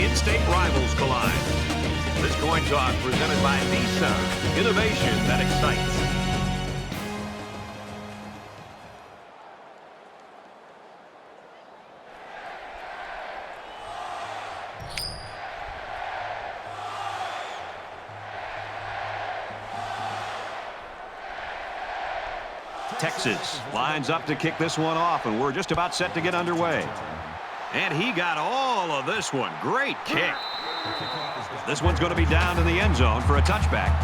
in-state rivals collide. This coin toss presented by Nissan. Innovation that excites. Texas lines up to kick this one off, and we're just about set to get underway. And he got all of this one. Great kick. This one's going to be down in the end zone for a touchback.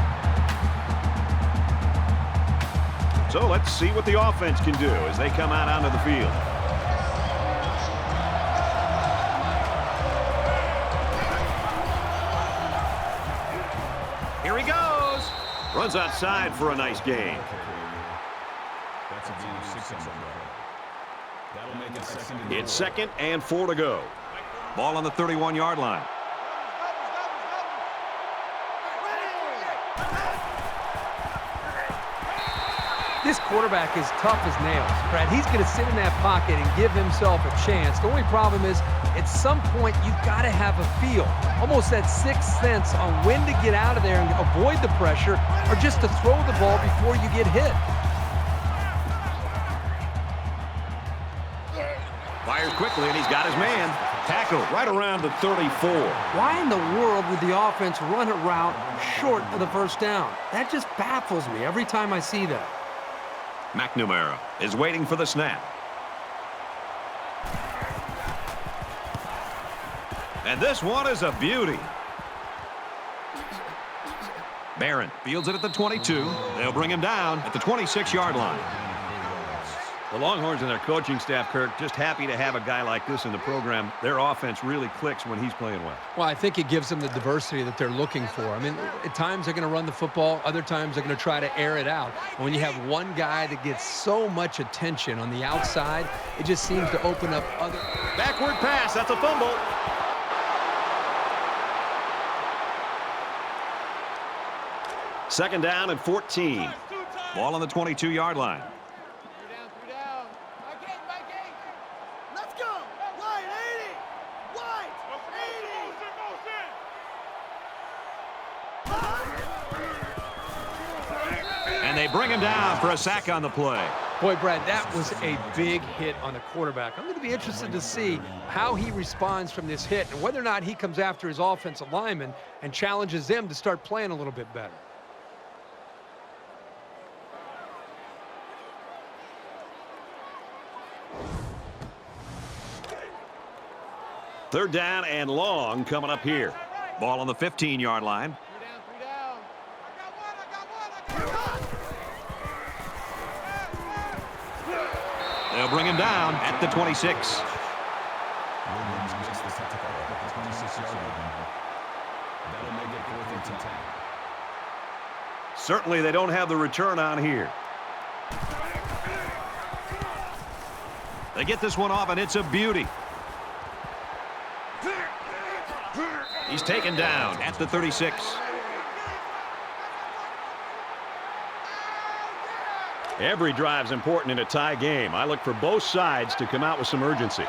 So let's see what the offense can do as they come out onto the field. Here he goes. Runs outside for a nice gain. It's 2nd and 4 to go. Ball on the 31-yard line. This quarterback is tough as nails, Brad. He's going to sit in that pocket and give himself a chance. The only problem is, at some point, you've got to have a feel, almost that sixth sense on when to get out of there and avoid the pressure, or just to throw the ball before you get hit. Fires quickly, and he's got his man. Tackle right around the 34. Why in the world would the offense run a route short of the first down? That just baffles me every time I see that. McNamara is waiting for the snap. And this one is a beauty. Barron fields it at the 22. They'll bring him down at the 26-yard line. The Longhorns and their coaching staff, Kirk, just happy to have a guy like this in the program. Their offense really clicks when he's playing well. Well, I think it gives them the diversity that they're looking for. I mean, at times they're going to run the football. Other times they're going to try to air it out. And when you have one guy that gets so much attention on the outside, it just seems to open up other... Backward pass. That's a fumble. Second down and 14. Ball on the 22-yard line. And they bring him down for a sack on the play. Boy, Brad, that was a big hit on the quarterback. I'm going to be interested to see how he responds from this hit and whether or not he comes after his offensive lineman and challenges them to start playing a little bit better. Third down and long coming up here. Ball on the 15-yard line. They'll bring him down at the 26. Certainly they don't have the return on here. They get this one off, and it's a beauty. He's taken down at the 36. Every drive's important in a tie game. I look for both sides to come out with some urgency.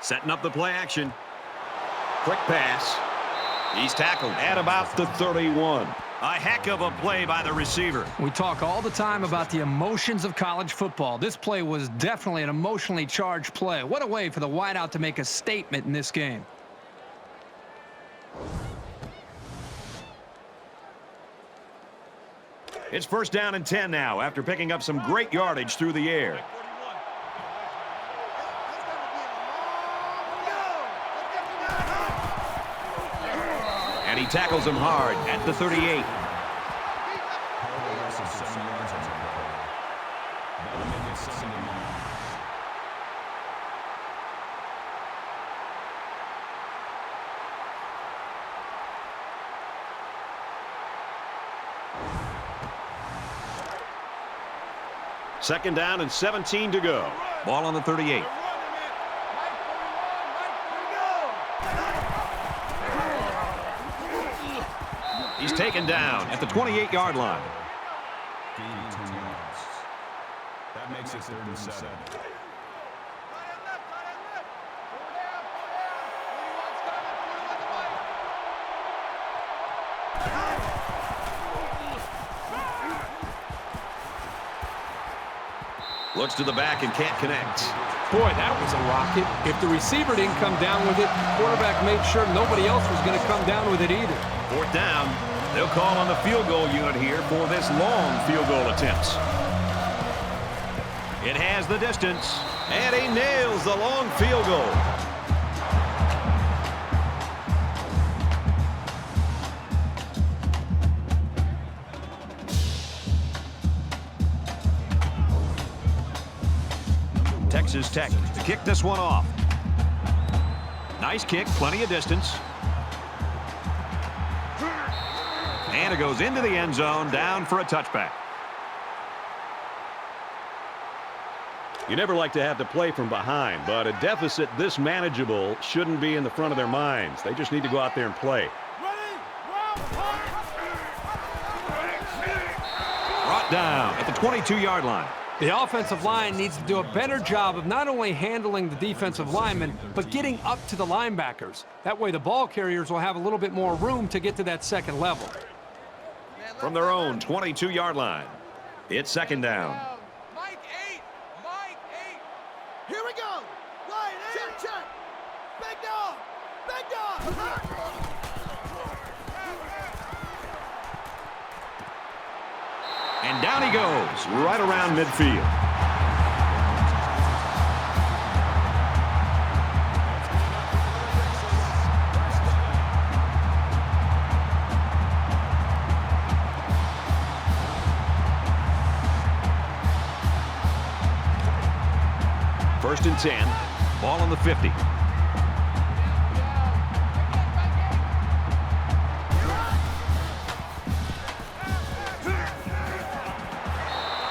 Setting up the play action. Quick pass. He's tackled at about the 31. A heck of a play by the receiver. We talk all the time about the emotions of college football. This play was definitely an emotionally charged play. What a way for the wideout to make a statement in this game. It's first down and 10 now after picking up some great yardage through the air. And he tackles him hard at the 38. Second down and 17 to go. Ball on the 38. He's taken down at the 28-yard line. That makes it 3rd and 7. Looks to the back and can't connect. Boy, that was a rocket. If the receiver didn't come down with it, the quarterback made sure nobody else was going to come down with it either. 4th down. They'll call on the field goal unit here for this long field goal attempt. It has the distance, and he nails the long field goal. Texas Tech to kick this one off. Nice kick, plenty of distance. And it goes into the end zone, down for a touchback. You never like to have to play from behind, but a deficit this manageable shouldn't be in the front of their minds. They just need to go out there and play. Brought down at the 22-yard line. The offensive line needs to do a better job of not only handling the defensive linemen, but getting up to the linebackers. That way the ball carriers will have a little bit more room to get to that second level. From their own 22-yard line, it's 2nd down. Mike 8. Mike 8. Here we go. Line 8. Check, check. Big dog. Big dog. And down he goes, right around midfield. First and 10, ball on the 50.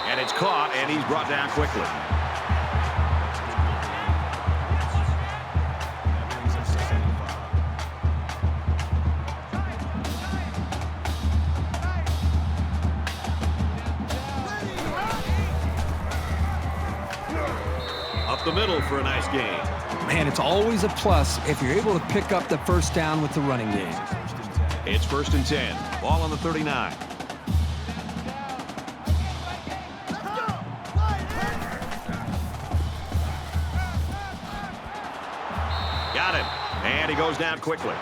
And it's caught, and he's brought down quickly. Up the middle for a nice gain. Man, it's always a plus if you're able to pick up the first down with the running game. It's 1st and 10, ball on the 39. Got him, and he goes down quickly.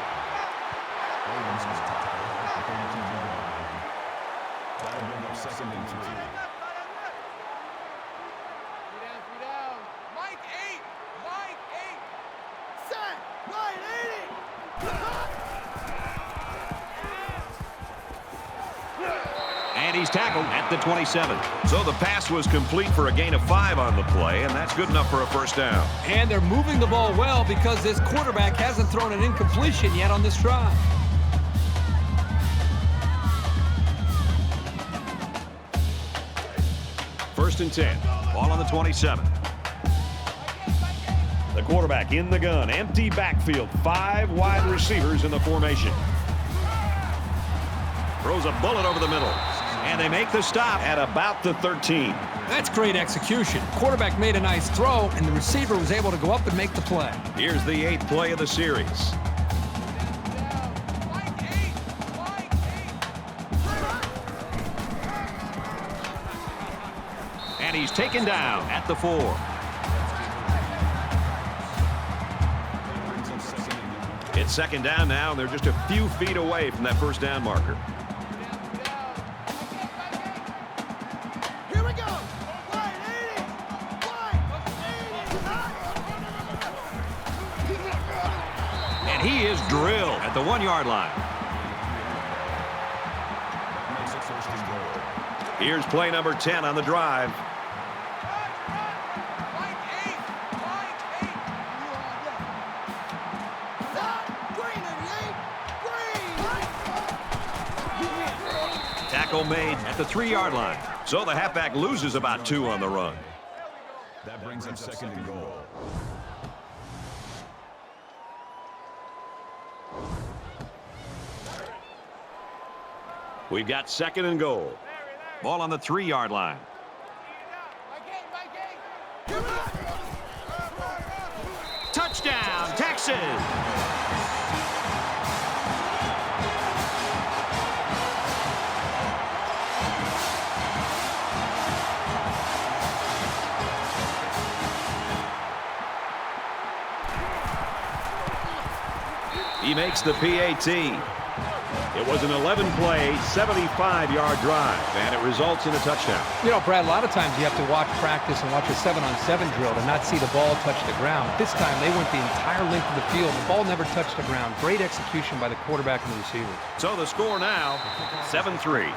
And he's tackled at the 27. So the pass was complete for a gain of 5 on the play, and that's good enough for a first down. And they're moving the ball well because this quarterback hasn't thrown an incompletion yet on this drive. First and 10, ball on the 27. The quarterback in the gun, empty backfield, 5 wide receivers in the formation. Throws a bullet over the middle, and they make the stop at about the 13. That's great execution. Quarterback made a nice throw, and the receiver was able to go up and make the play. Here's the 8th play of the series. And he's taken down at the 4. It's 2nd down now, and they're just a few feet away from that first down marker. Here we go. And he is drilled at the 1-yard line. Here's play number 10 on the drive. Tackle made at the 3-yard line. So the halfback loses about 2 on the run. That brings up 2nd and goal. We've got 2nd and goal. Ball on the 3-yard line. Misses. He makes the PAT. It was an 11-play, 75-yard drive, and it results in a touchdown. You know, Brad, a lot of times you have to watch practice and watch a 7-on-7 drill to not see the ball touch the ground. This time they went the entire length of the field. The ball never touched the ground. Great execution by the quarterback and the receiver. So the score now, 7-3.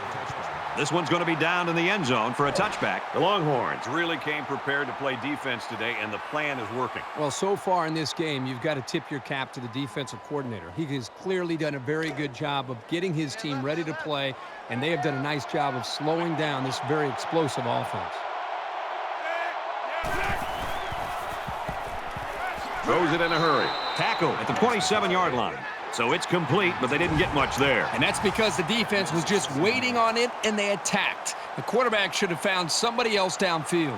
This one's going to be down in the end zone for a touchback. The Longhorns really came prepared to play defense today, and the plan is working. Well, so far in this game, you've got to tip your cap to the defensive coordinator. He has clearly done a very good job of getting his team ready to play, and they have done a nice job of slowing down this very explosive offense. Throws it in a hurry. Tackle at the 27-yard line. So it's complete, but they didn't get much there. And that's because the defense was just waiting on it, and they attacked. The quarterback should have found somebody else downfield.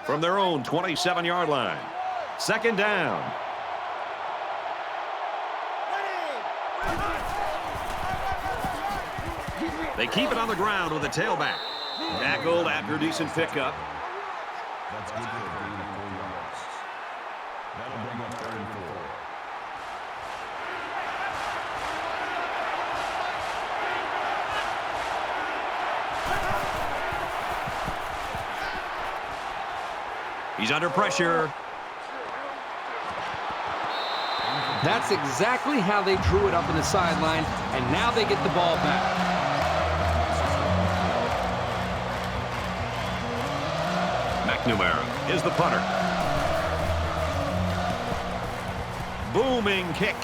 From their own 27-yard line. Second down. They keep it on the ground with a tailback. Tackled after a decent pickup. That's good for a gain of 4 yards. That'll bring up 3rd and 4. He's under pressure. That's exactly how they drew it up in the sideline, and now they get the ball back. McNamara is the punter. Booming kick.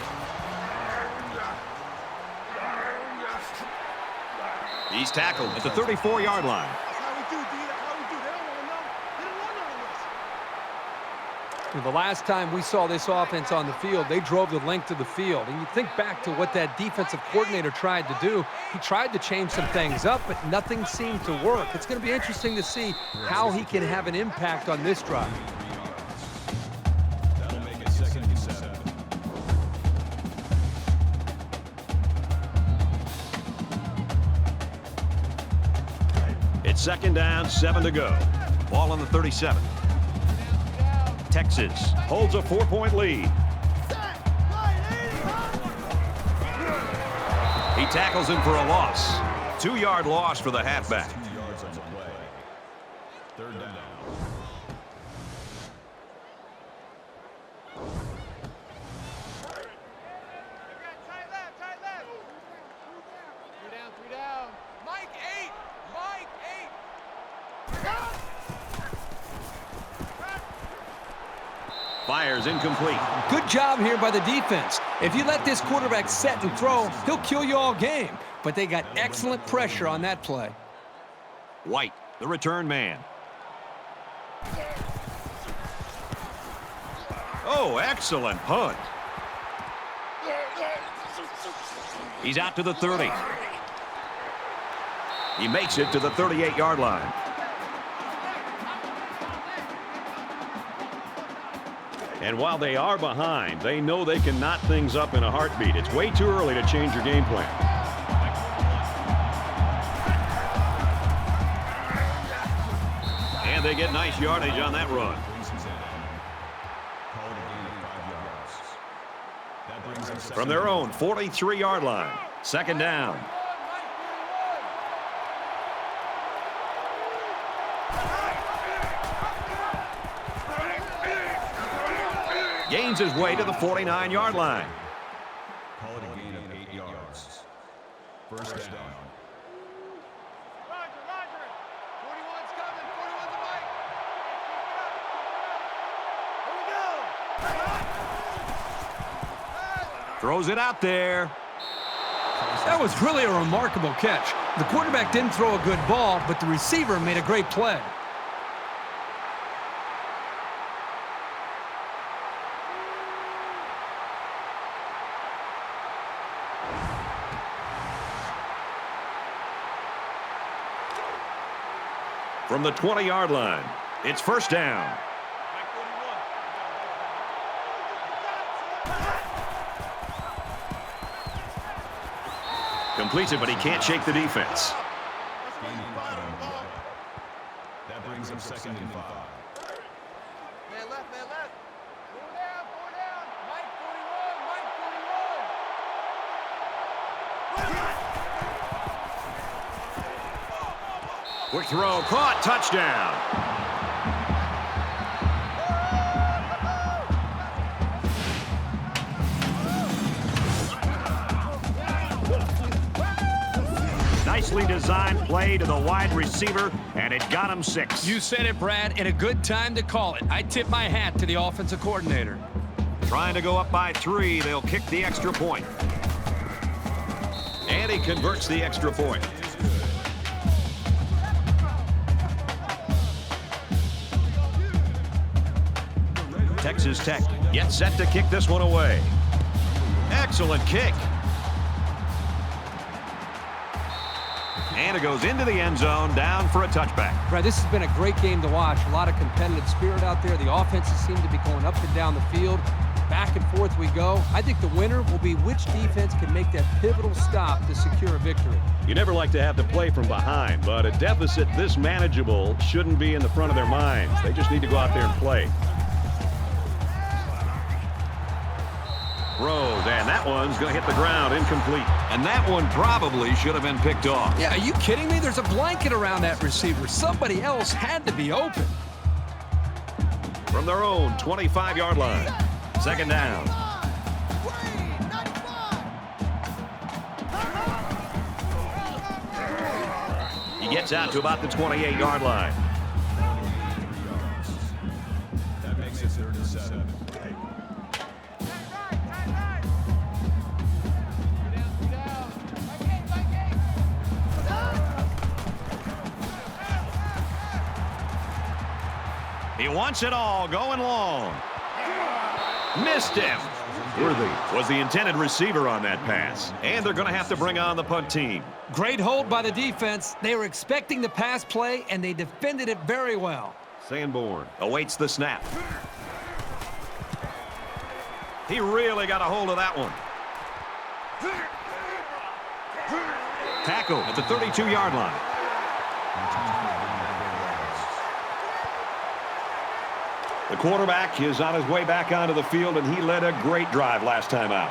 He's tackled at the 34-yard line. The last time we saw this offense on the field, they drove the length of the field. And you think back to what that defensive coordinator tried to do. He tried to change some things up, but nothing seemed to work. It's going to be interesting to see how he can have an impact on this drive. That'll make it 2nd and 7. It's 2nd down, 7 to go. Ball on the 37. Texas holds a 4-point lead. He tackles him for a loss. 2-yard loss for the halfback. 2 yards on the play. 3rd down. Three down. Mike 8. Mike 8. Fires incomplete. Good job here by the defense. If you let this quarterback set and throw, he'll kill you all game. But they got excellent pressure on that play. White, the return man. Oh, excellent punt. He's out to the 30. He makes it to the 38-yard line. And while they are behind, they know they can knot things up in a heartbeat. It's way too early to change your game plan. And they get nice yardage on that run. From their own 43-yard line, 2nd down. Gains his way to the 49-yard line. Call it a gain of 8 yards. 1st down. Roger. 41's coming. 41's the mic. Here we go. Throws it out there. That was really a remarkable catch. The quarterback didn't throw a good ball, but the receiver made a great play. From the 20-yard line, it's first down. Completes it, but he can't shake the defense. That brings up second and 5. Man left, man left. Four down. Mike 41. Quick throw, caught, touchdown. Nicely designed play to the wide receiver, and it got him 6. You said it, Brad, and a good time to call it. I tip my hat to the offensive coordinator. Trying to go up by 3, they'll kick the extra point. And he converts the extra point. Texas Tech gets set to kick this one away. Excellent kick. And it goes into the end zone, down for a touchback. Brad, this has been a great game to watch. A lot of competitive spirit out there. The offenses seem to be going up and down the field. Back and forth we go. I think the winner will be which defense can make that pivotal stop to secure a victory. You never like to have to play from behind, but a deficit this manageable shouldn't be in the front of their minds. They just need to go out there and play. Throws, and that one's going to hit the ground, incomplete. And that one probably should have been picked off. Yeah, are you kidding me? There's a blanket around that receiver. Somebody else had to be open. From their own 25-yard line, second down. He gets out to about the 28-yard line. That makes it 3rd and 7. He wants it all, going long. Missed him. Worthy was the intended receiver on that pass. And they're going to have to bring on the punt team. Great hold by the defense. They were expecting the pass play, and they defended it very well. Sanborn awaits the snap. He really got a hold of that one. Tackle at the 32-yard line. The quarterback is on his way back onto the field, and he led a great drive last time out.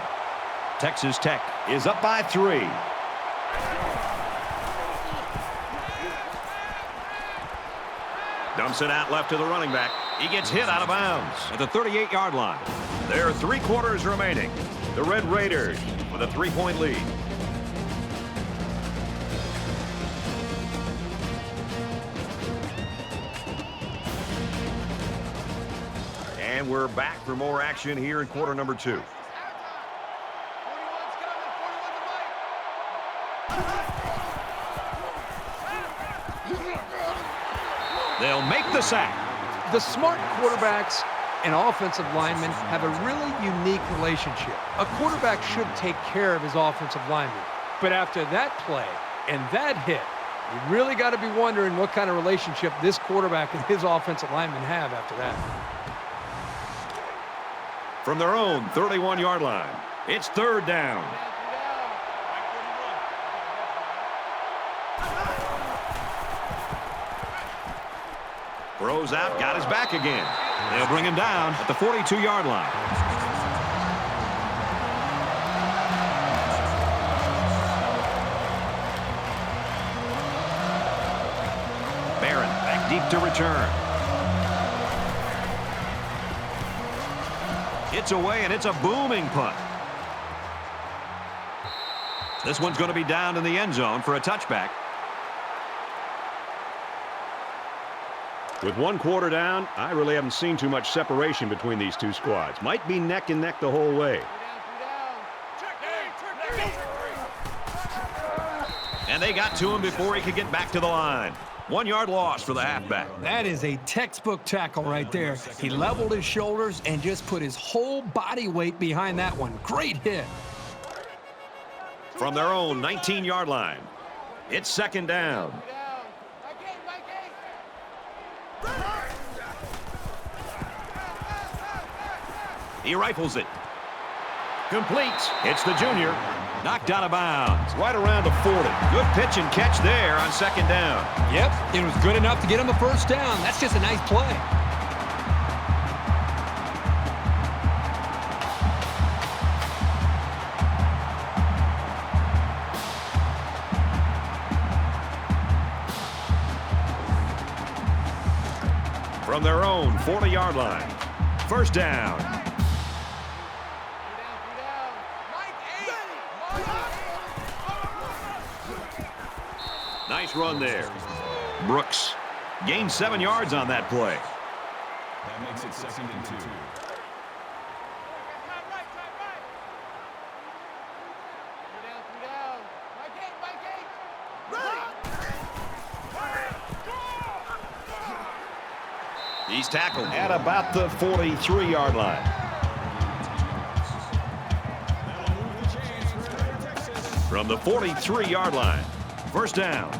Texas Tech is up by 3. Dumps it out left to the running back. He gets hit out of bounds at the 38-yard line. There are 3 quarters remaining. The Red Raiders with a 3-point lead. And we're back for more action here in quarter number 2. They'll make the sack. The smart quarterbacks and offensive linemen have a really unique relationship. A quarterback should take care of his offensive lineman. But after that play and that hit, you really got to be wondering what kind of relationship this quarterback and his offensive lineman have after that. From their own 31-yard line, it's 3rd down. Throws out, got his back again. They'll bring him down at the 42-yard line. Barron back deep to return. It's away, and it's a booming punt. This one's going to be down in the end zone for a touchback. With 1 quarter down, I really haven't seen too much separation between these two squads. Might be neck and neck the whole way. And they got to him before he could get back to the line. 1-yard loss for the halfback. That is a textbook tackle right there. He leveled his shoulders and just put his whole body weight behind that one. Great hit. From their own 19-yard line, it's 2nd down. He rifles it. Complete. It's the junior. Knocked out of bounds. Right around the 40. Good pitch and catch there on second down. Yep, it was good enough to get him a first down. That's just a nice play. From their own 40-yard line. First down. Nice run there. Brooks gained 7 yards on that play. That makes it 2nd and 2. He's tackled at about the 43-yard line. From the 43-yard line. First down.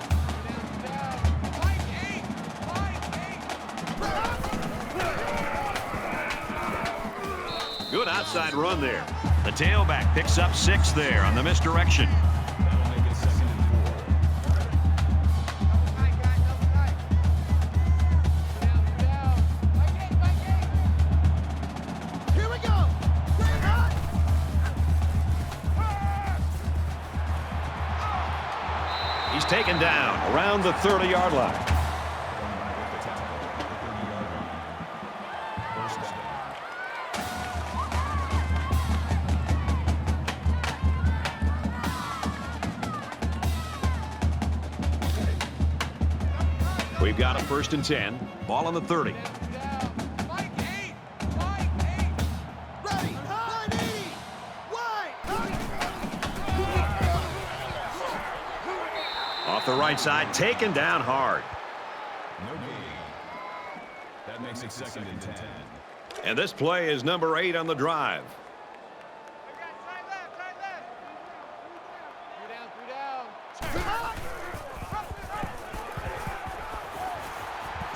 Good outside run there. The tailback picks up 6 there on the misdirection. That'll make it 2nd and 4. Here we go. Bring it. He's taken down around the 30-yard line. We've got a 1st and 10. Ball on the 30. Ready. 980. Wide. Off the right side, taken down hard. No gain. That makes it 2nd and 10. And this play is number 8 on the drive.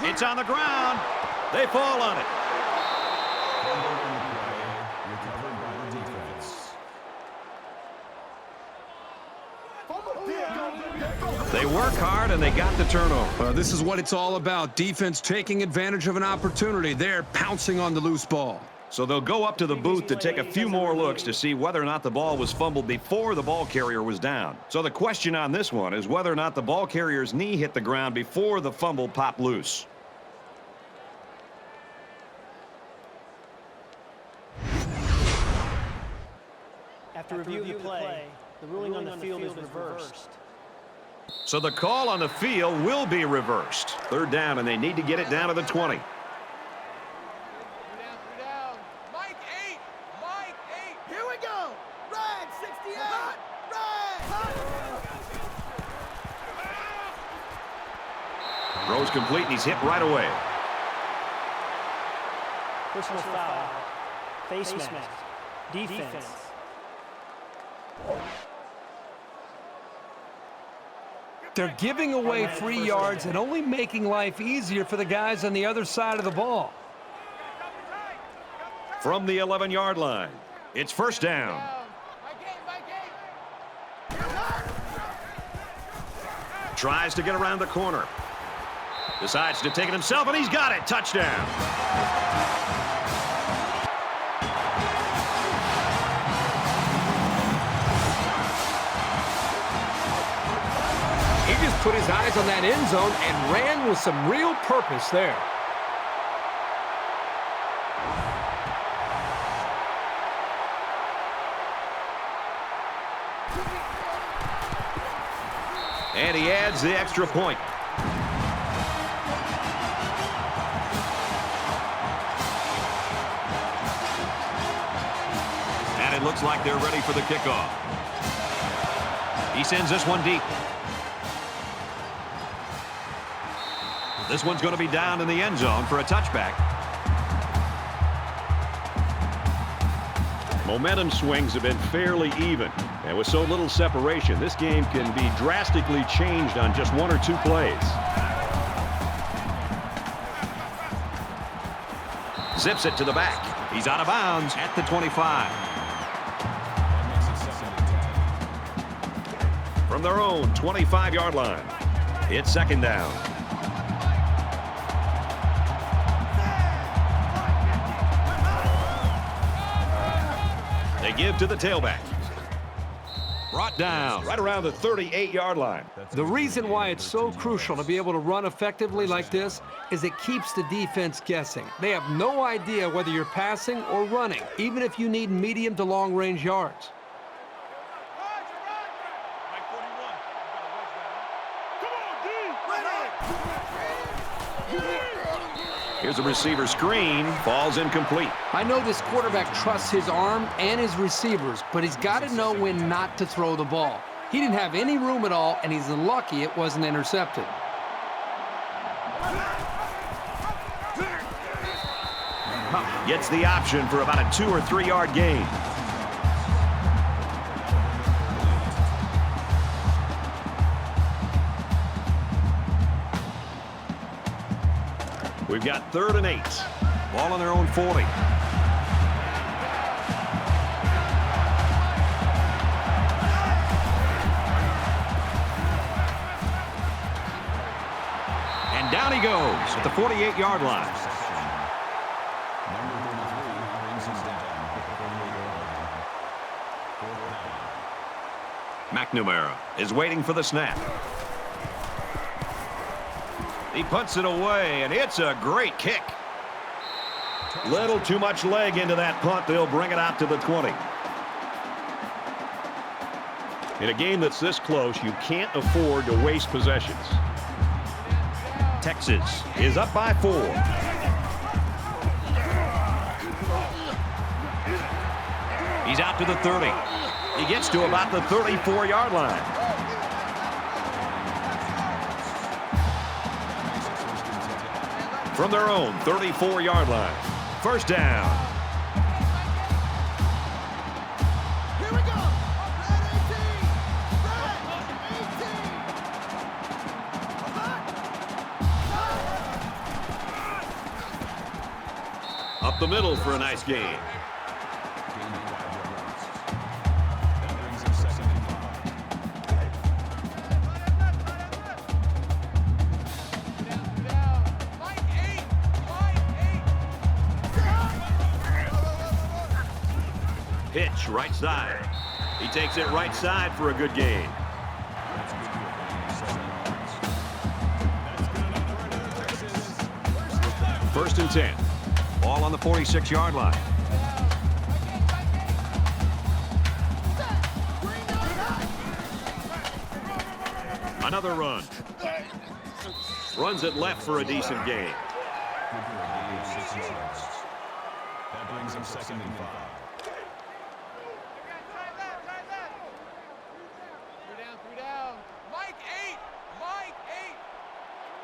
It's on the ground. They fall on it. Recovered by the defense. They work hard and they got the turnover. This is what it's all about. Defense taking advantage of an opportunity. They're pouncing on the loose ball. So they'll go up to the booth to take a few more looks to see whether or not the ball was fumbled before the ball carrier was down. So the question on this one is whether or not the ball carrier's knee hit the ground before the fumble popped loose. After reviewing the play, the ruling on the field is reversed. So the call on the field will be reversed. 3rd down, and they need to get it down to the 20. Mike 8. Mike 8. Here we go. Ryan 68. Ryan. Throws complete, and he's hit right away. Personal foul. Face mask. Defense. They're giving away free yards and only making life easier for the guys on the other side of the ball. From the 11-yard line, it's first down. Tries to get around the corner. Decides to take it himself, and he's got it. Touchdown. He just put his eyes on that end zone and ran with some real purpose there. And he adds the extra point. And it looks like they're ready for the kickoff. He sends this one deep. This one's going to be down in the end zone for a touchback. Momentum swings have been fairly even. And with so little separation, this game can be drastically changed on just 1 or 2 plays. Zips it to the back. He's out of bounds at the 25. From their own 25-yard line, it's second down. They give to the tailback. Brought down right around the 38-yard line. The reason why it's so crucial to be able to run effectively like this is it keeps the defense guessing. They have no idea whether you're passing or running, even if you need medium to long-range yards. Here's a receiver screen. Falls incomplete. I know this quarterback trusts his arm and his receivers, but he's got to know when not to throw the ball. He didn't have any room at all, and he's lucky it wasn't intercepted. Gets the option for about a 2 or 3 yard gain. We've got 3rd and 8. Ball on their own 40. And down he goes at the 48-yard line. McNamara is waiting for the snap. He punts it away, and it's a great kick. Little too much leg into that punt. They'll bring it out to the 20. In a game that's this close, you can't afford to waste possessions. Texas is up by 4. He's out to the 30. He gets to about the 34-yard line. From their own 34-yard line. First down. Here we go. Red 18. Up the middle for a nice gain. Pitch right side. He takes it right side for a good gain. First and 10. Ball on the 46-yard line. Another run. Runs it left for a decent gain. That brings him second and 5.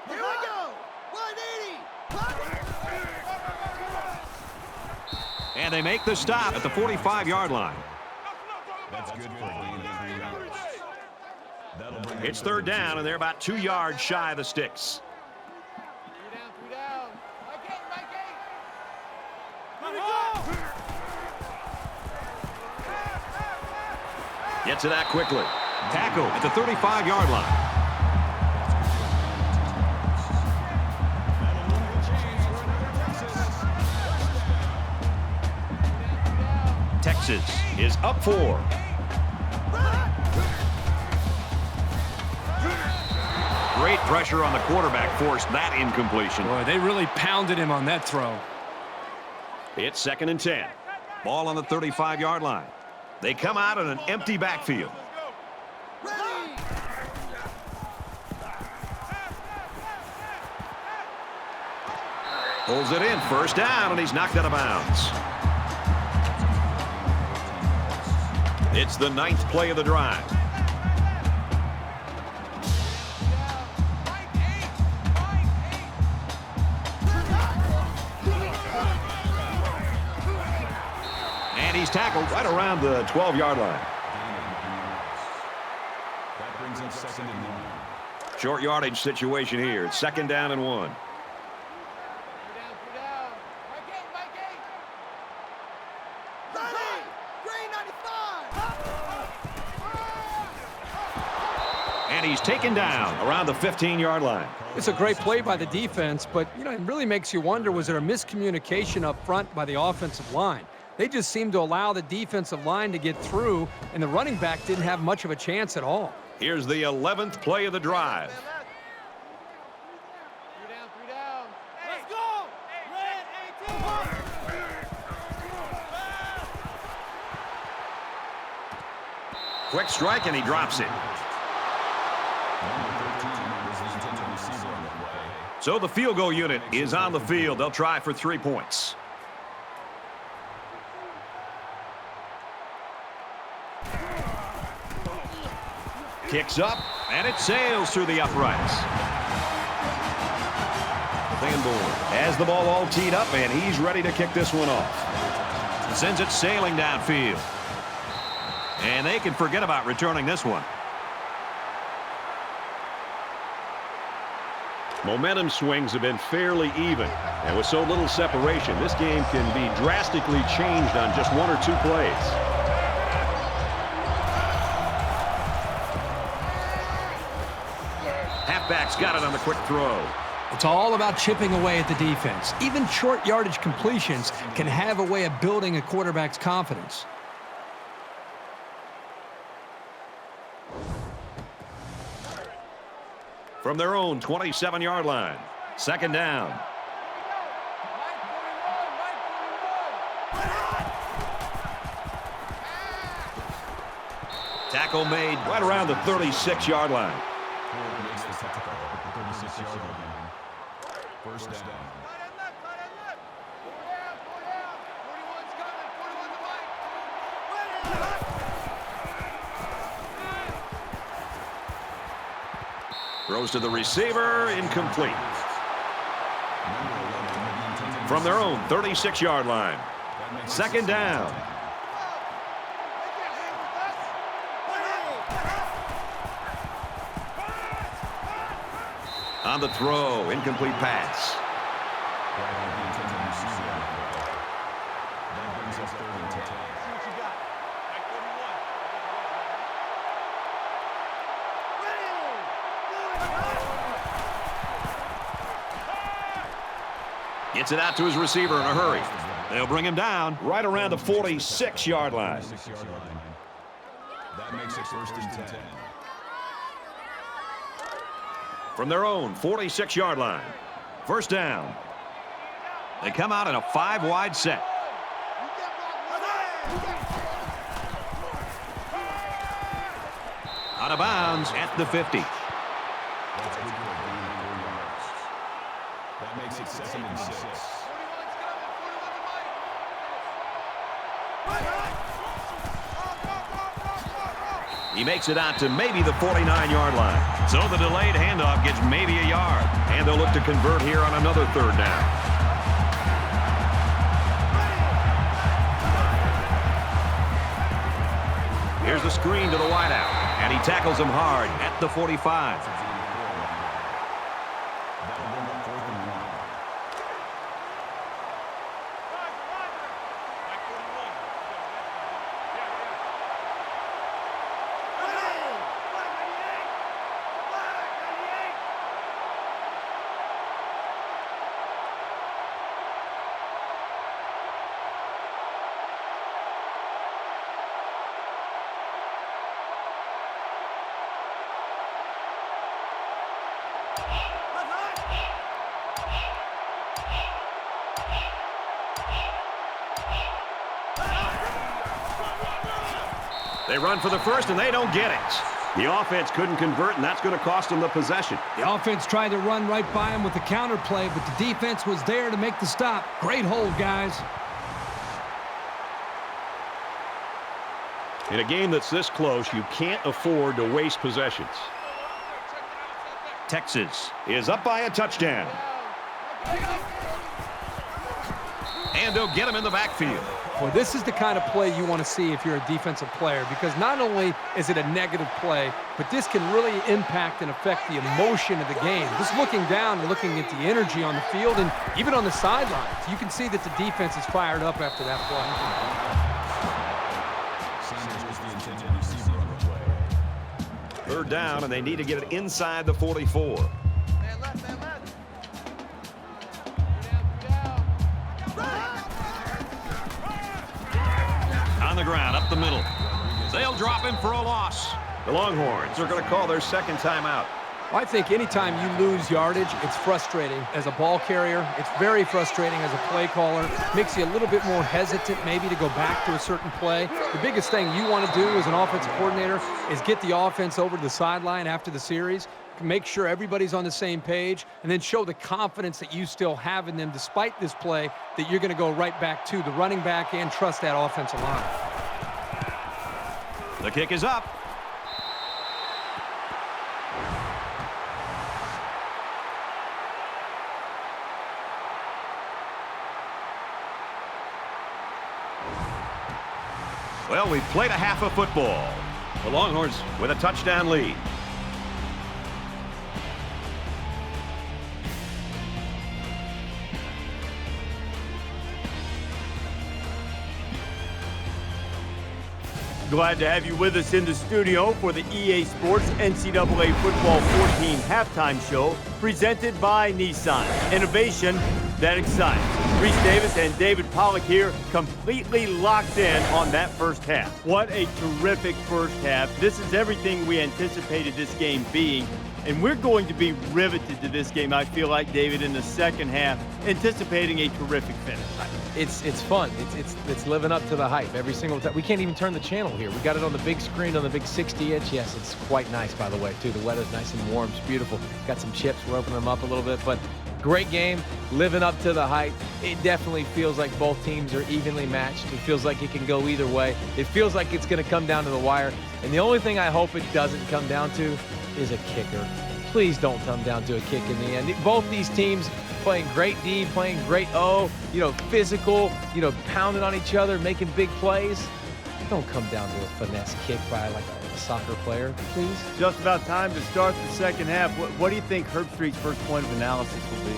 Here we go. 180. And they make the stop at the 45-yard line. That's good for a gain of 3 yards. That'll bring It's 3rd down, and they're about 2 yards shy of the sticks. Gets it out quickly. Tackle at the 35-yard line. Texas is up 4. Great pressure on the quarterback forced that incompletion. Boy, they really pounded him on that throw. It's 2nd and 10. Ball on the 35-yard line. They come out in an empty backfield. Ready. Pulls it in. First down, and he's knocked out of bounds. It's the 9th play of the drive. And he's tackled right around the 12-yard line. That brings him second and 9. Short yardage situation here. It's 2nd down and 1. he's taken down around the 15-yard line. It's a great play by the defense, but, you know, it really makes you wonder, was there a miscommunication up front by the offensive line? They just seemed to allow the defensive line to get through, and the running back didn't have much of a chance at all. Here's the 11th play of the drive. Three down. Let's go. Red 18. Quick strike, and he drops it. So the field goal unit is on the field. They'll try for 3 points. Kicks up, and it sails through the uprights. Sanborn has the ball all teed up, and he's ready to kick this one off. Sends it sailing downfield. And they can forget about returning this one. Momentum swings have been fairly even. And with so little separation, this game can be drastically changed on just 1 or 2 plays. Halfback's got it on the quick throw. It's all about chipping away at the defense. Even short yardage completions can have a way of building a quarterback's confidence. From their own 27-yard line. Second down. Tackle made right around the 36-yard line. First down. Throws to the receiver, incomplete. From their own 36-yard line. Second down. On the throw, incomplete pass. Gets it out to his receiver in a hurry. They'll bring him down right around the 46-yard line. That makes it first and 10. From their own 46-yard line. First down. They come out in a 5-wide set. Out of bounds at the 50. That makes it 2nd and 6. He makes it out to maybe the 49-yard line. So the delayed handoff gets maybe a yard. And they'll look to convert here on another third down. Here's the screen to the wideout. And he tackles him hard at the 45. They run for the first, and they don't get it. The offense couldn't convert, and that's going to cost them the possession. The offense tried to run right by him with the counter play, but the defense was there to make the stop. Great hold, guys. In a game that's this close, you can't afford to waste possessions. Texas is up by a touchdown. And they'll get him in the backfield. Well, this is the kind of play you want to see if you're a defensive player, because not only is it a negative play, but this can really impact and affect the emotion of the game. Just looking down and looking at the energy on the field and even on the sidelines, you can see that the defense is fired up after that play. Third down, and they need to get it inside the 44. Man left, man left. On the ground, up the middle. They'll drop him for a loss. The Longhorns are going to call their second timeout. I think anytime you lose yardage, it's frustrating. As a ball carrier, it's very frustrating as a play caller. Makes you a little bit more hesitant maybe to go back to a certain play. The biggest thing you want to do as an offensive coordinator is get the offense over to the sideline after the series, make sure everybody's on the same page, and then show the confidence that you still have in them despite this play, that you're going to go right back to the running back and trust that offensive line. The kick is up. Well, we've played a half of football. The Longhorns with a touchdown lead. Glad to have you with us in the studio for the EA Sports NCAA Football 14 halftime show presented by Nissan. Innovation that excites. Reese Davis and David Pollack here, completely locked in on that first half. What a terrific first half. This is everything we anticipated this game being, and we're going to be riveted to this game, I feel like, David, in the second half, anticipating a terrific finish. It's fun. It's living up to the hype every single time. We can't even turn the channel here. We got it on the big screen on the big 60-inch. Yes, it's quite nice, by the way, too. The weather's nice and warm. It's beautiful. Got some chips. We're opening them up a little bit, but great game, living up to the hype. It definitely feels like both teams are evenly matched. It feels like it can go either way. It feels like it's going to come down to the wire. And the only thing I hope it doesn't come down to is a kicker. Please don't come down to a kick in the end. Both these teams playing great D, playing great O, physical, pounding on each other, making big plays. Don't come down to a finesse kick by like a soccer player, please. Just about time to start the second half. What do you think Herbstreit's first point of analysis will be?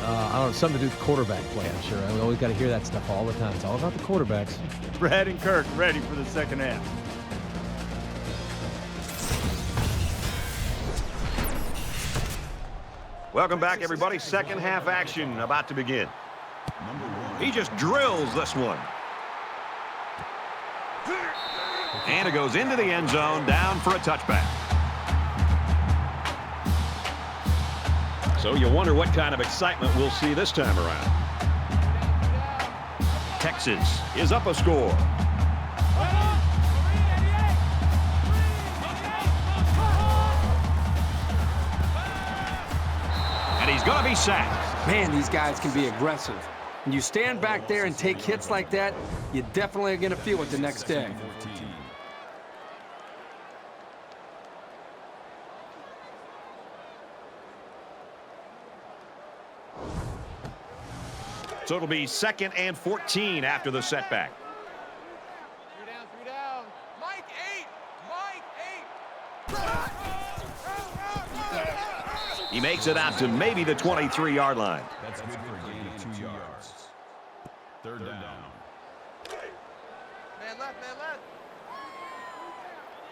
I don't know, something to do with quarterback play, I'm sure. We always got to hear that stuff all the time. It's all about the quarterbacks. Brad and Kirk ready for the second half. Welcome back, everybody. Second half action about to begin. He just drills this one. And it goes into the end zone, down for a touchback. So you wonder what kind of excitement we'll see this time around. Texas is up a score. And he's going to be sacked. Man, these guys can be aggressive. When you stand back there and take hits like that, you definitely are going to feel it the next day. So it'll be 2nd and 14 after the setback. 3 down. Mike 8. He makes it out to maybe the 23-yard line. That's good for a gain of 2 yards. Third down. Man left, man left.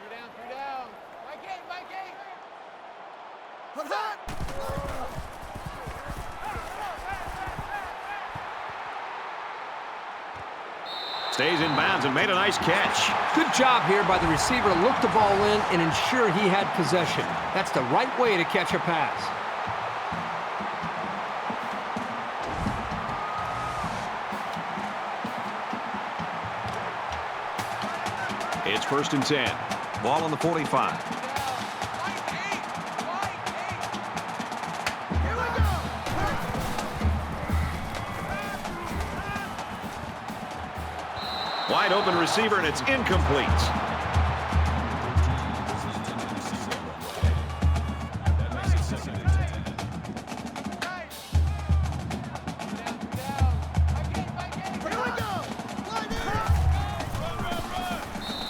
3 down. Mike 8. What's that? Stays in bounds and made a nice catch. Good job here by the receiver to look the ball in and ensure he had possession. That's the right way to catch a pass. It's 1st and 10. Ball on the 45. Here we go. Wide open receiver, and it's incomplete. That makes it 2nd and 10. Here we go.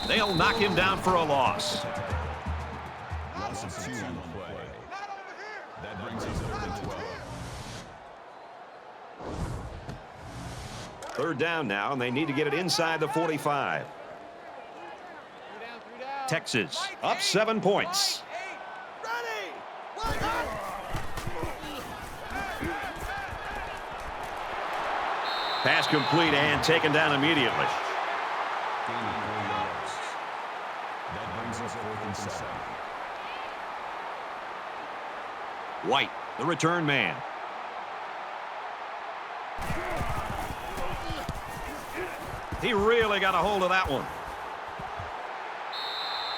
They'll knock him down for a loss. Loss of 2 on the play. That brings us 3rd and 12. 3rd down now, and they need to get it inside the 45. 3 down. Texas up 7 points. Ready. Wide out. Pass complete and taken down immediately. Gain of 4 yards. That brings us 4th and 7. White, the return man. He really got a hold of that one.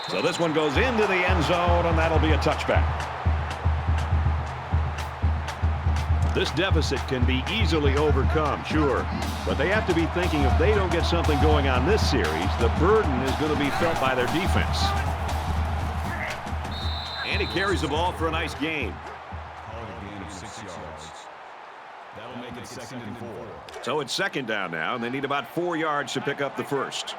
So this one goes into the end zone, and that'll be a touchback. This deficit can be easily overcome, sure. But they have to be thinking if they don't get something going on this series, the burden is going to be felt by their defense. And he carries the ball for a nice gain. Call it a gain of 6 yards. That'll make it 2nd and 4. So it's 2nd down now, and they need about 4 yards to pick up the first.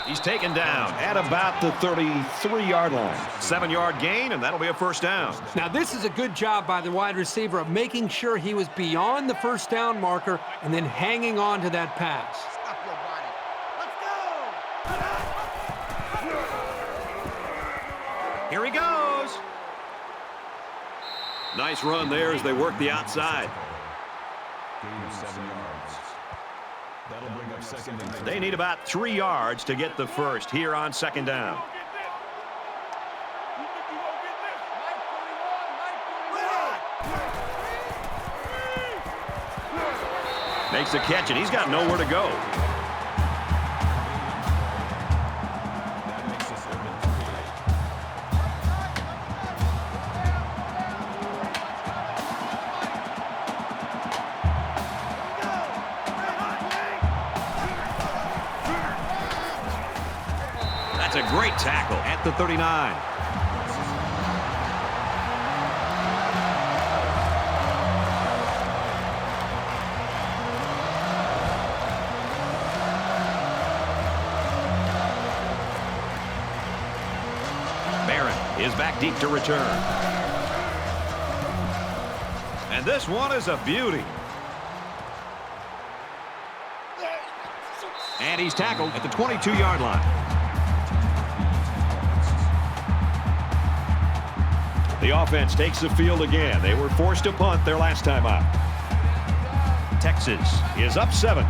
He's taken down at about the 33-yard line. 7-yard gain, and that'll be a first down. Now, this is a good job by the wide receiver of making sure he was beyond the first down marker and then hanging on to that pass. Stop your body. Let's go. Here he goes. Nice run there as they work the outside. Gain of 7 yards. That'll bring up 2nd and 10. They need about 3 yards to get the first here on 2nd down. Makes the catch, and he's got nowhere to go. That makes it 3rd and 3. That's a great tackle at the 39. Is back deep to return. And this one is a beauty. And he's tackled at the 22-yard line. The offense takes the field again. They were forced to punt their last time out. Texas is up 7.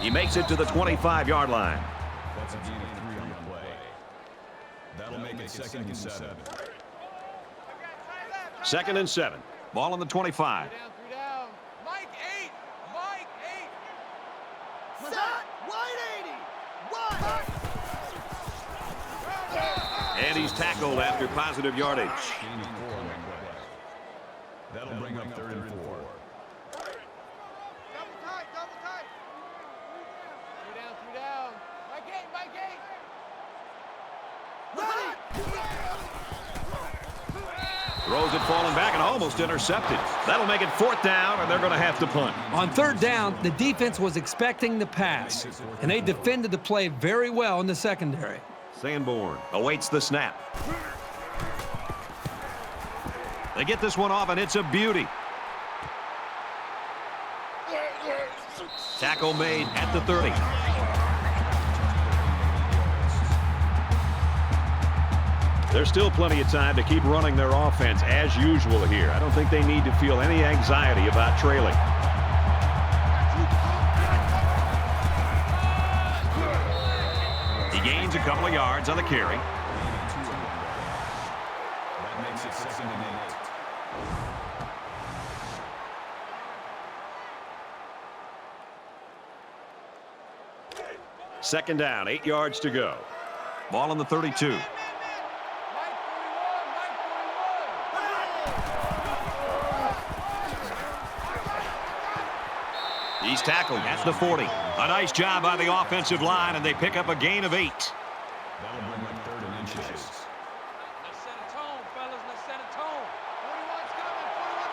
He makes it to the 25-yard line. That's a gain of 3 on the play. That'll make it 2nd and 7. 2nd and 7. Ball on the 25. Mike 8. Mike 8. Set. Wide 80. Wide. And he's tackled after positive yardage. Gain of 4 on the play. That'll bring up 3rd and 4. Throws it falling back and almost intercepted. That'll make it 4th down, and they're going to have to punt. On 3rd down, the defense was expecting the pass, and they defended the play very well in the secondary. Sanborn awaits the snap. They get this one off, and it's a beauty. Tackle made at the 30. There's still plenty of time to keep running their offense as usual here. I don't think they need to feel any anxiety about trailing. He gains a couple of yards on the carry. That makes it 2nd and 8. 2nd down, 8 yards to go. Ball on the 32. He's tackled at the 40. A nice job by the offensive line, and they pick up a gain of 8. That'll bring up 3rd and inches. Let's set a tone, fellas. Let's set a tone. 41's coming. 41 to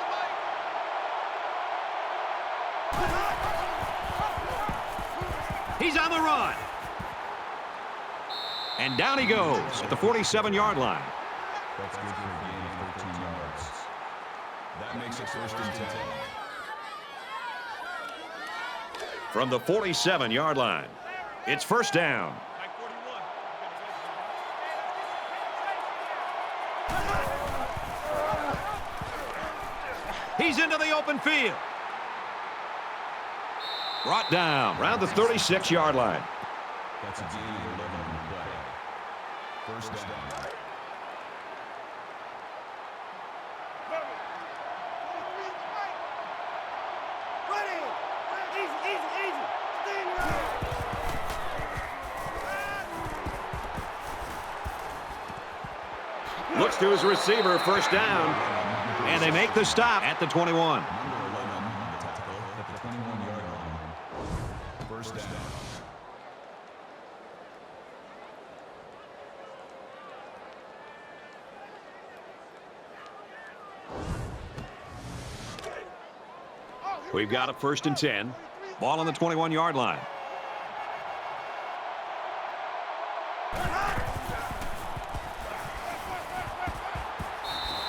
Mike. He's on the run. And down he goes at the 47-yard line. That's good for a gain of 13 yards. That makes it first and 10. From the 47-yard line, it's first down. He's into the open field. Brought down around the 36-yard line. That's a gain of 11 on the play. First down. Ready! Easy, easy, easy! Stay in your line! Looks to his receiver, first down. And they make the stop at the 21. Number 11 on the tackle at the 21-yard line. First down. We've got a first and 10. Ball on the 21-yard line.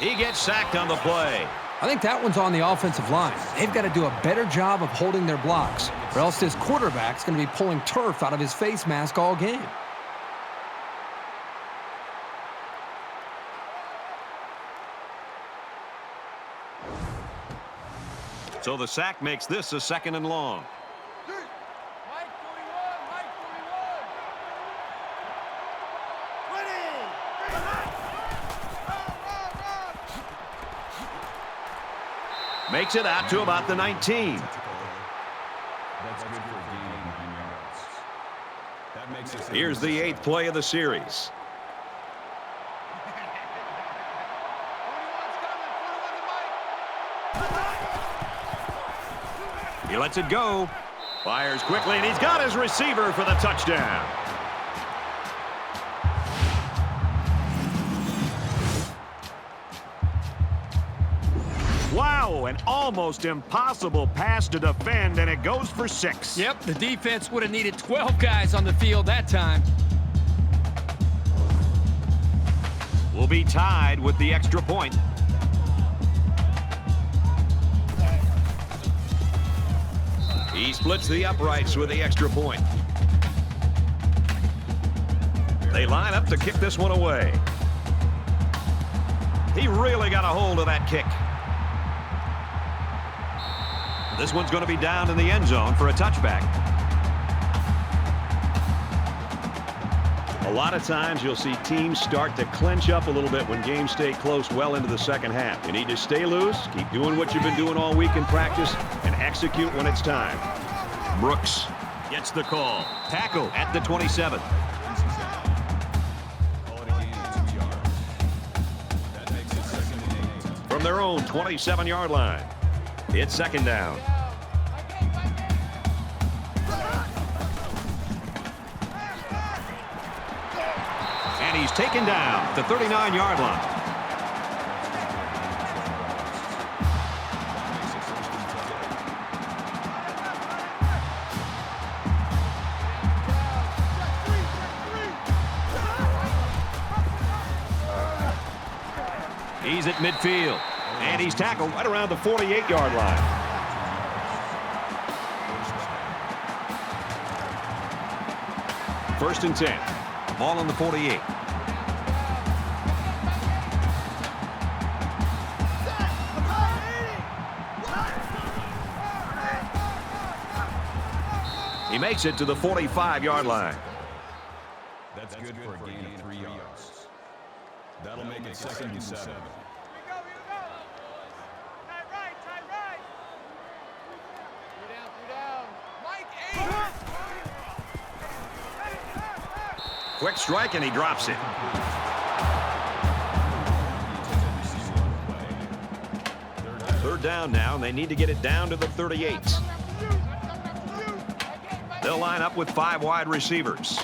He gets sacked on the play. I think that one's on the offensive line. They've got to do a better job of holding their blocks, or else this quarterback's going to be pulling turf out of his face mask all game. So the sack makes this a second and long. Makes it out to about the 19. That's good for a gain of 9 yards. That makes it Here's the 8th play of the series. He lets it go. Fires quickly, and he's got his receiver for the touchdown. Wow, an almost impossible pass to defend, and it goes for 6. Yep, the defense would have needed 12 guys on the field that time. Will be tied with the extra point. He splits the uprights with the extra point. They line up to kick this one away. He really got a hold of that kick. This one's going to be down in the end zone for a touchback. A lot of times you'll see teams start to clinch up a little bit when games stay close well into the second half. You need to stay loose, keep doing what you've been doing all week in practice, and execute when it's time. Brooks gets the call. Tackle at the 27. Call it a gain of 2 yards. That makes it second and 8. From their own 27-yard line. It's second down. And he's taken down at the 39-yard line. He's at midfield. And he's tackled right around the 48-yard line. First and 10. Ball on the 48. He makes it to the 45-yard line. That's good for a gain of 3 yards. That'll make it second and 7. Quick strike, and he drops it. Third down now, and they need to get it down to the 38. They'll line up with 5 wide receivers.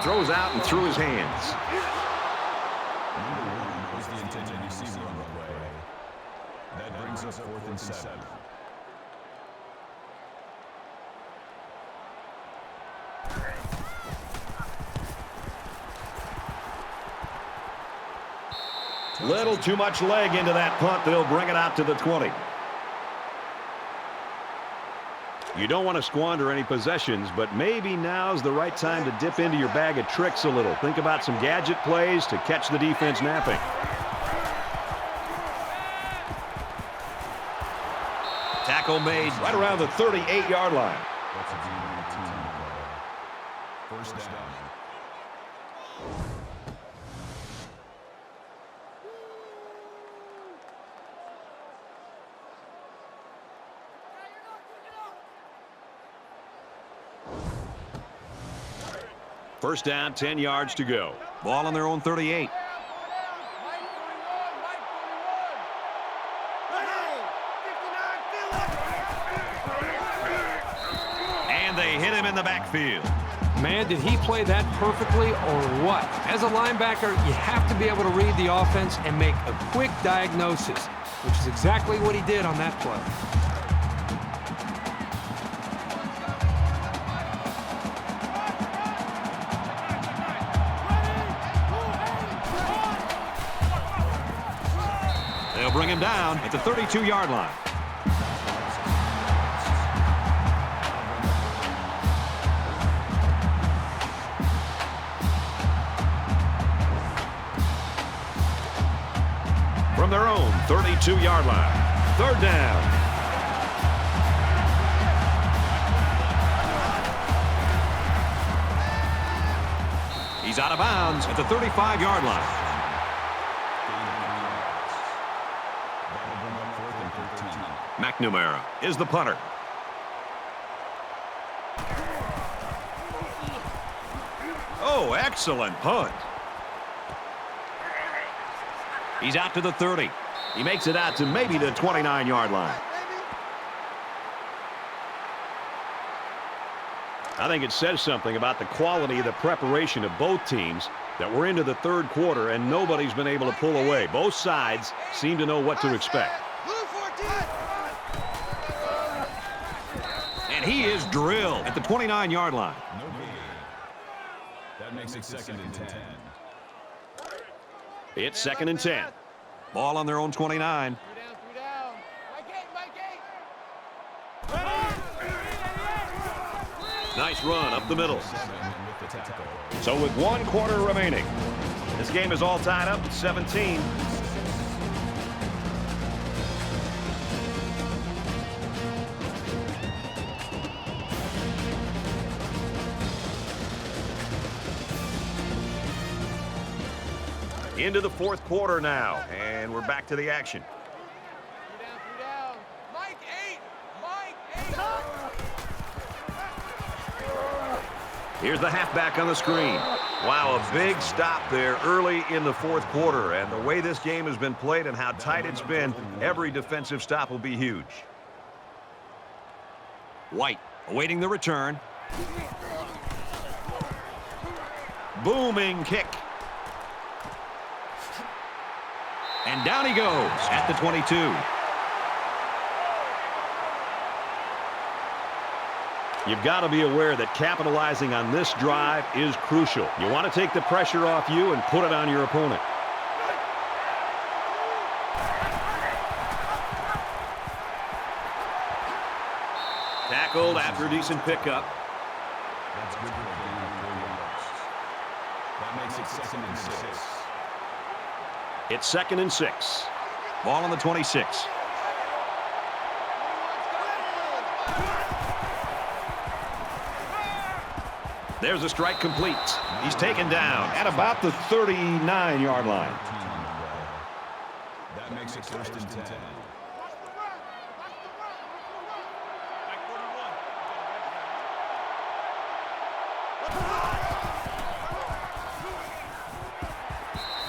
Throws out and through his hands. Was the intended receiver on the play. That brings us 4th and 7. Little too much leg into that punt. They'll bring it out to the 20. You don't want to squander any possessions, but maybe now's the right time to dip into your bag of tricks a little. Think about some gadget plays to catch the defense napping. Tackle made right around the 38-yard line. That's a team play. First down. First down, 10 yards to go. Ball on their own 38. And they hit him in the backfield. Man, did he play that perfectly or what? As a linebacker, you have to be able to read the offense and make a quick diagnosis, which is exactly what he did on that play. They'll bring him down at the 32-yard line. From their own 32-yard line. Third down. He's out of bounds at the 35-yard line. McNamara is the punter. Oh, excellent punt. He's out to the 30. He makes it out to maybe the 29-yard line. I think it says something about the quality of the preparation of both teams that we're into the third quarter and nobody's been able to pull away. Both sides seem to know what to expect. And he is drilled at the 29-yard line. No gain. That makes it second and 10. It's second and 10. Ball on their own 29. Nice run up the middle. So with 1 quarter remaining, this game is all tied up at 17. Into the fourth quarter now, and we're back to the action. Mike 8. Here's the halfback on the screen. Wow, a big stop there early in the fourth quarter, and the way this game has been played and how tight it's been, every defensive stop will be huge. White awaiting the return. Booming kick. And down he goes at the 22. You've got to be aware that capitalizing on this drive is crucial. You want to take the pressure off you and put it on your opponent. Tackled after a decent pickup. That's good for a gain of 4 yards. That makes it second and 6. It's second and 6. Ball on the 26. There's a strike complete. He's taken down at about the 39-yard line. That makes it first and 10.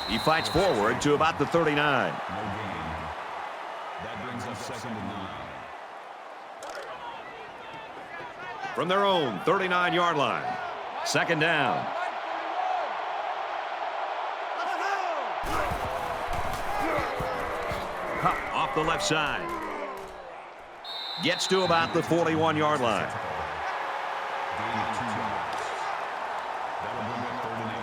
He fights forward to about the 39. No gain. That brings up second and 9. From their own 39-yard line. Second down. Off the left side. Gets to about the 41-yard line. Gain of 2 yards. That'll bring up third and 8.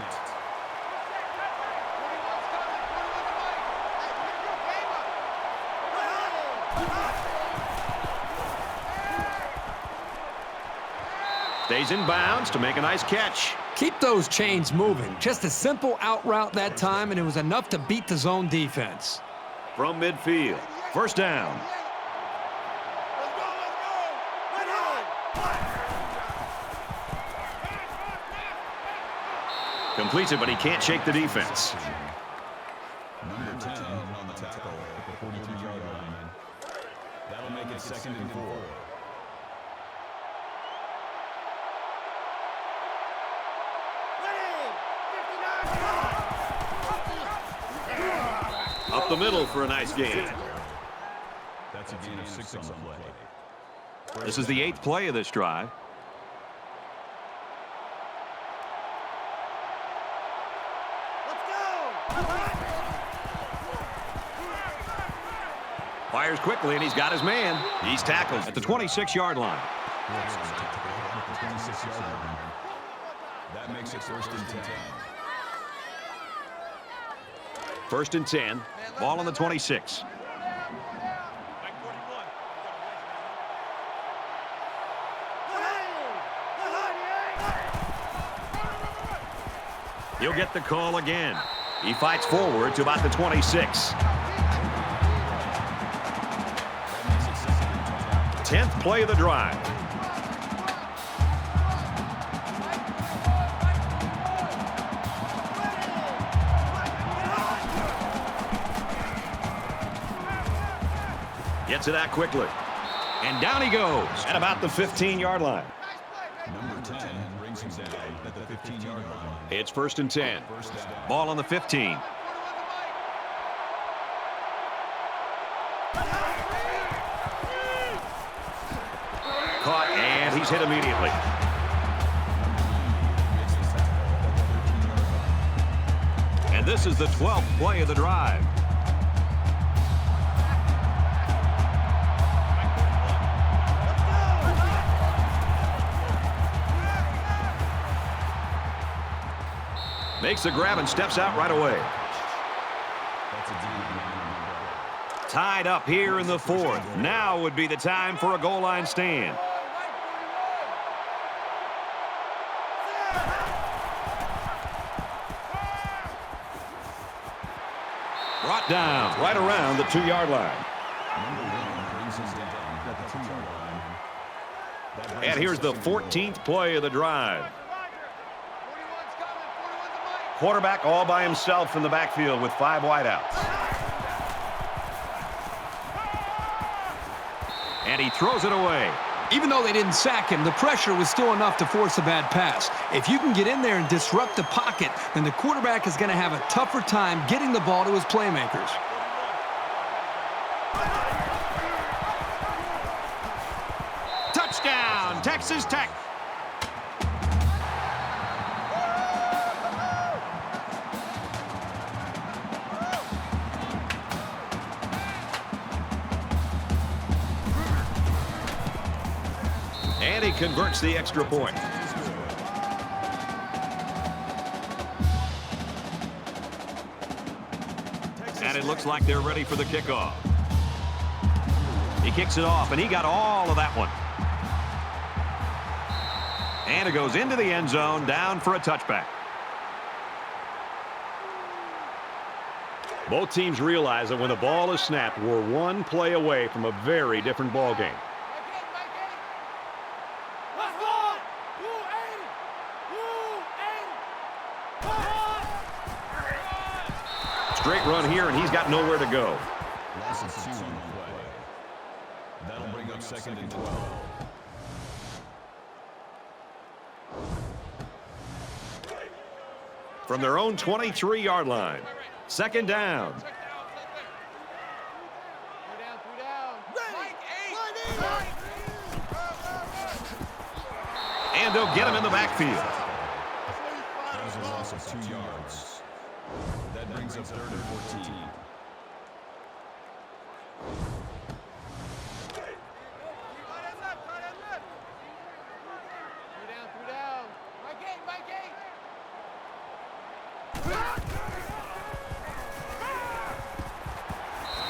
Stays in bounds to make a nice catch. Keep those chains moving. Just a simple out route that time, and it was enough to beat the zone defense. From midfield, first down. Completes it, but he can't shake the defense. Number 10 on the tackle at the 43-yard line. That'll make it 2nd and 4. Up the middle for a nice gain. That's a gain of 6 on the play. This is the 8th play of this drive. Fires quickly, and he's got his man. He's tackled at the 26-yard line. That makes it 1st and 10. 1st and 10. Ball on the 26. He'll get the call again. He fights forward to about the 26. 10th play of the drive. Gets it out quickly. And down he goes at about the 15-yard line. Number 10 brings him down at the 15-yard line. It's 1st and 10. Ball on the 15. Caught, and he's hit immediately. And this is the 12th play of the drive. Makes the grab and steps out right away. Tied up here in the 4th. Now would be the time for a goal line stand. Brought down right around the 2-yard line. And here's the 14th play of the drive. Quarterback all by himself in the backfield with 5 wideouts. And he throws it away. Even though they didn't sack him, the pressure was still enough to force a bad pass. If you can get in there and disrupt the pocket, then the quarterback is going to have a tougher time getting the ball to his playmakers. Touchdown, Texas Tech. And he converts the extra point. And it looks like they're ready for the kickoff. He kicks it off, and he got all of that one. And it goes into the end zone, down for a touchback. Both teams realize that when the ball is snapped, we're one play away from a very different ball game. Straight run here, and he's got nowhere to go. Loss of 2 on the play. That'll bring up 2nd and 12. From their own 23-yard line. 2nd down. And they'll get him in the backfield. That was a loss of 2 yards. That brings up 3rd and 14.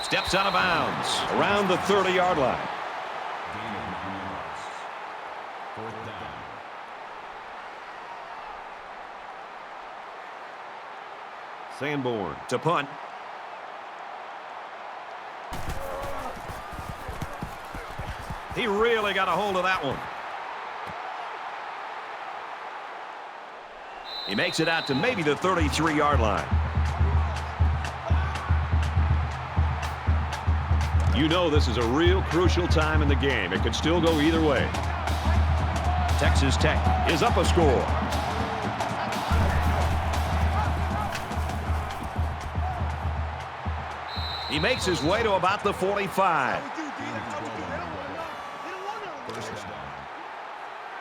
Steps out of bounds around the 30-yard line. Gain of 9 yards. 4th down. Sanborn to punt. He really got a hold of that one. He makes it out to maybe the 33-yard line. You know this is a real crucial time in the game. It could still go either way. Texas Tech is up a score. He makes his way to about the 45.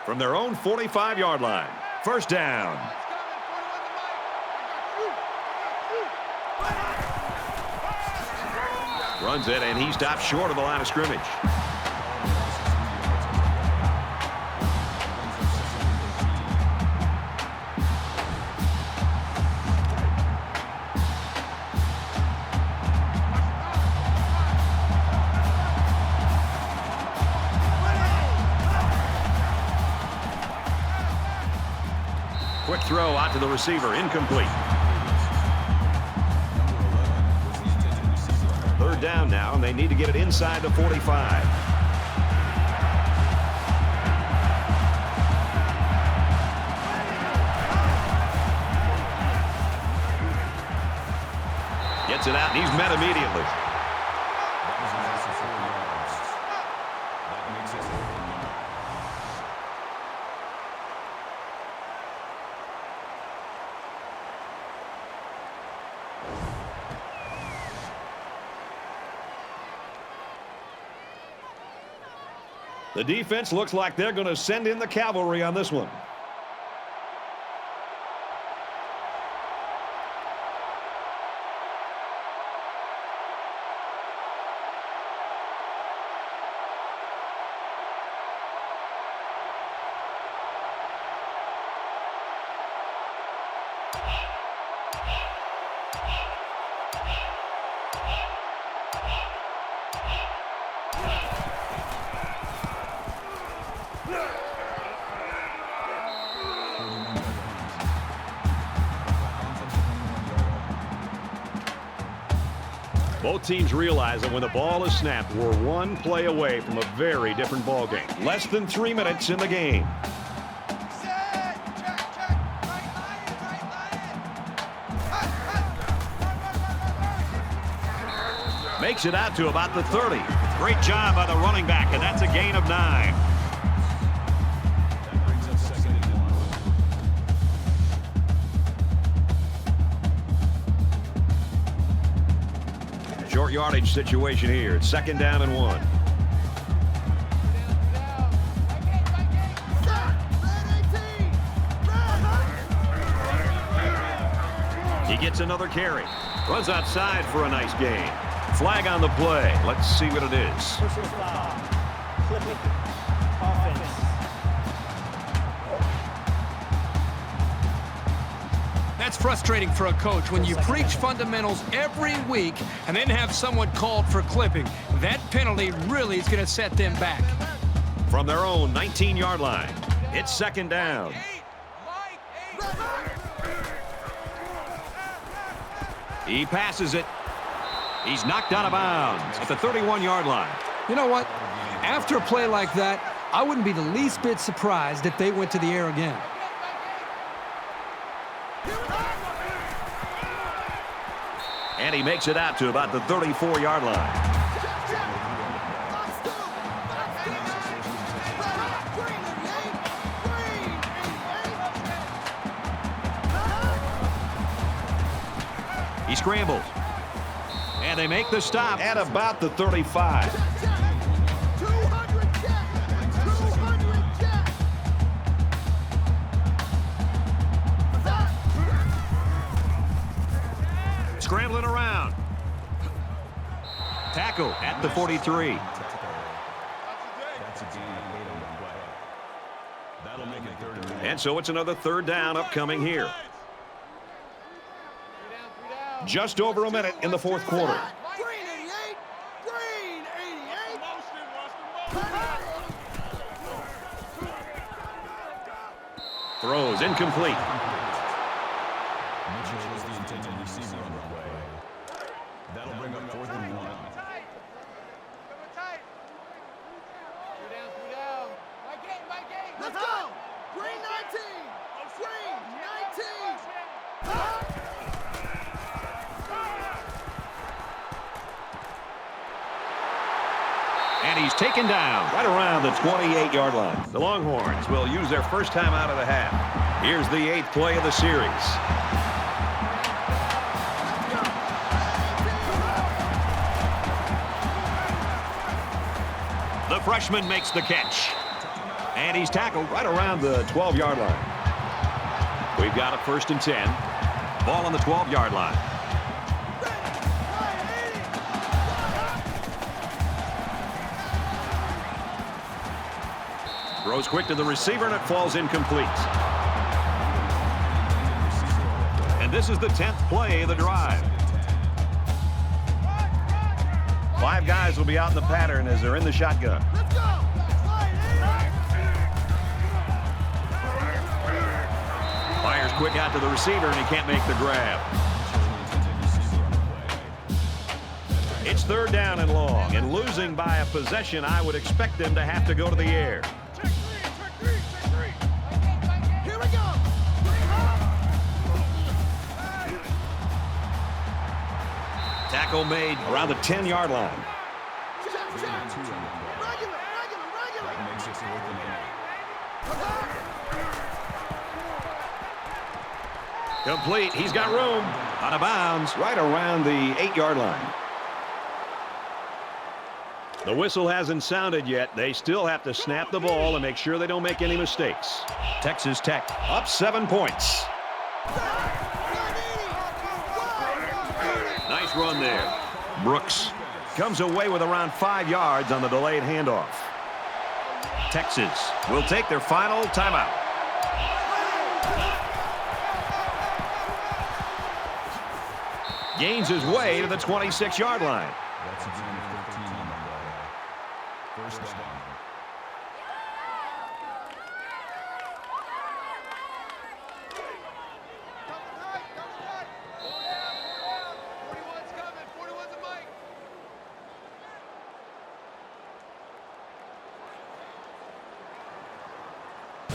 From their own 45-yard line. First down. Runs it, and he stops short of the line of scrimmage. Quick throw out to the receiver, incomplete. Third down now, and they need to get it inside the 45. Gets it out, and he's met immediately. The defense looks like they're going to send in the cavalry on this one. Both teams realize that when the ball is snapped, we're one play away from a very different ball game. Less than 3 minutes in the game. Makes it out to about the 30. Great job by the running back, and that's a gain of 9. That brings up 2nd and 1. Short yardage situation here. It's 2nd down and 1. He gets another carry. Runs outside for a nice gain. Flag on the play. Let's see what it is. Personal foul. Clipping. Offense. That's frustrating for a coach when you preach fundamentals every week and then have someone called for clipping. That penalty really is going to set them back. From their own 19-yard line, it's 2nd down. He passes it. He's knocked out of bounds at the 31-yard line. You know what? After a play like that, I wouldn't be the least bit surprised if they went to the air again. And he makes it out to about the 34-yard line. He scrambles. And they make the stop at about the 35. Scrambling around. Tackle at the 43. That's a gain of 8 on the play. That'll make it 3rd and 1. And so it's another 3rd down upcoming here. Just over a minute in the 4th quarter. Throws incomplete. Mitchell is the intended receiver on the play. That'll bring up 4th and 1. Let's go! Green 19! Green 19! And he's taken down right around the 28-yard line. The Longhorns will use their first time out of the half. Here's the 8th play of the series. The freshman makes the catch. And he's tackled right around the 12-yard line. We've got a 1st and 10. Ball on the 12-yard line. Throws quick to the receiver, and it falls incomplete. And this is the 10th play of the drive. 5 guys will be out in the pattern as they're in the shotgun. Let's go! Fires quick out to the receiver, and he can't make the grab. It's 3rd down and long, and losing by a possession, I would expect them to have to go to the air. Here we go! Tackle made around the 10-yard line. Check, check. Regular. That makes it 4th and 8. Complete. He's got room. Out of bounds right around the 8-yard line. The whistle hasn't sounded yet. They still have to snap the ball and make sure they don't make any mistakes. Texas Tech up 7 points. Nice run there. Brooks comes away with around 5 yards on the delayed handoff. Texas will take their final timeout. Gains his way to the 26-yard line. That's a gain of 13 on the play. 1st down.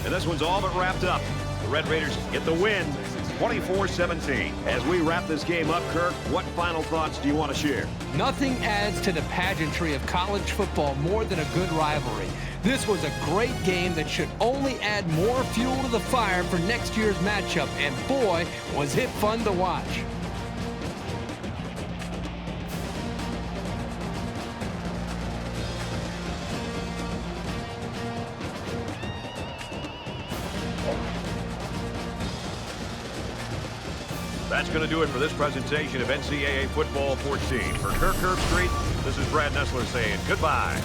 And this one's all but wrapped up. The Red Raiders get the win, 24-17. As we wrap this game up, Kirk, what final thoughts do you want to share? Nothing adds to the pageantry of college football more than a good rivalry. This was a great game that should only add more fuel to the fire for next year's matchup, and boy, was it fun to watch. That's going to do it for this presentation of NCAA Football 14. For Kirk Herbstreit, this is Brad Nessler saying goodbye.